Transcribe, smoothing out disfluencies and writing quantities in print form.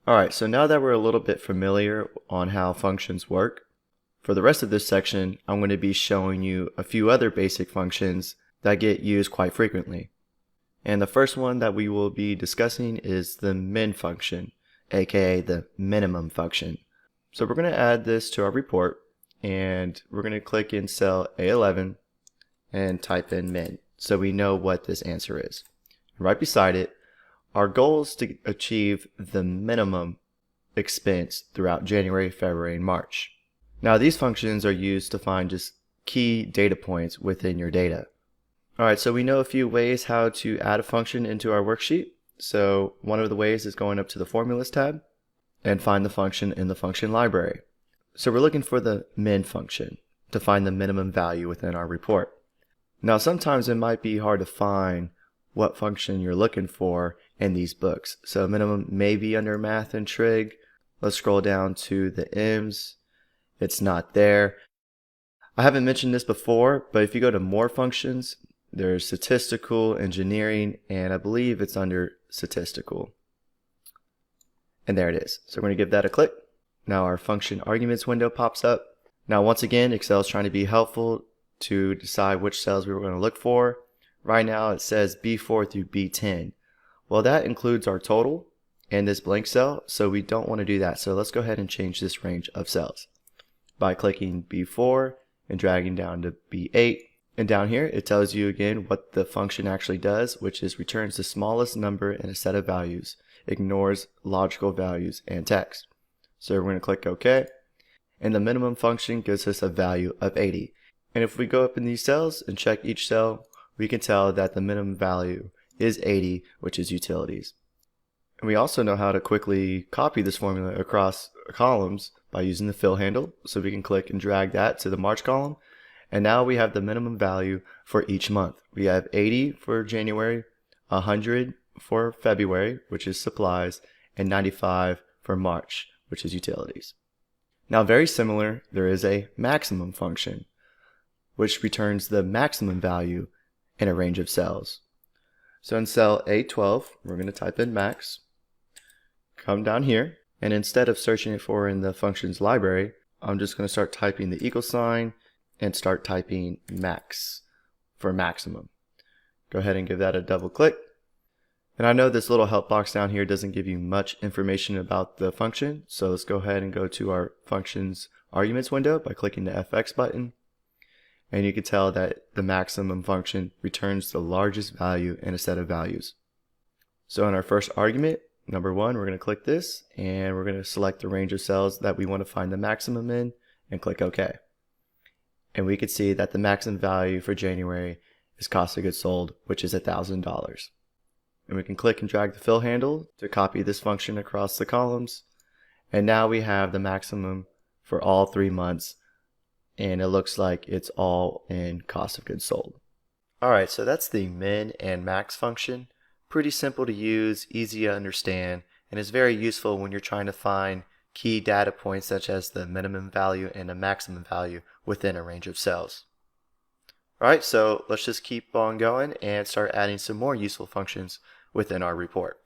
Alright, so now that we're a little bit familiar on how functions work, for the rest of this section, I'm going to be showing you a few other basic functions that get used quite frequently. And the first one that we will be discussing is the min function, aka the minimum function. So we're going to add this to our report, and we're going to click in cell A11 and type in min, so we know what this answer is. Right beside it, our goal is to achieve the minimum expense throughout January, February, and March. Now these functions are used to find just key data points within your data. Alright, so we know a few ways how to add a function into our worksheet. So one of the ways is going up to the Formulas tab and find the function in the function library. So we're looking for the min function to find the minimum value within our report. Now sometimes it might be hard to find what function you're looking for in these books. So minimum may be under math and trig. Let's scroll down to the MSs. It's not there. I haven't mentioned this before, but if you go to more functions, there's statistical, engineering, and I believe it's under statistical. And there it is. So we're going to give that a click. Now our function arguments window pops up. Now once again, Excel is trying to be helpful to decide which cells we were going to look for. Right now it says B4 through B10. Well, that includes our total and this blank cell, so we don't want to do that. So let's go ahead and change this range of cells by clicking B4 and dragging down to B8. And down here it tells you again what the function actually does, which is returns the smallest number in a set of values, ignores logical values and text. So we're going to click OK, and the minimum function gives us a value of 80. And if we go up in these cells and check each cell, we can tell that the minimum value is 80, which is utilities. And we also know how to quickly copy this formula across columns by using the fill handle. So we can click and drag that to the March column. And now we have the minimum value for each month. We have 80 for January, 100 for February, which is supplies, and 95 for March, which is utilities. Now very similar, there is a maximum function, which returns the maximum value in a range of cells. So in cell A12, we're going to type in max, come down here, and instead of searching it for in the functions library, I'm just going to start typing the equal sign and start typing max for maximum. Go ahead and give that a double click. And I know this little help box down here doesn't give you much information about the function, so let's go ahead and go to our functions arguments window by clicking the FX button. And you can tell that the maximum function returns the largest value in a set of values. So in our first argument, number 1, we're going to click this, and we're going to select the range of cells that we want to find the maximum in, and click OK. And we can see that the maximum value for January is cost of goods sold, which is $1,000. And we can click and drag the fill handle to copy this function across the columns. And now we have the maximum for all 3 months, and it looks like it's all in cost of goods sold. Alright, so that's the min and max function. Pretty simple to use, easy to understand, and is very useful when you're trying to find key data points such as the minimum value and the maximum value within a range of cells. Alright, so let's just keep on going and start adding some more useful functions within our report.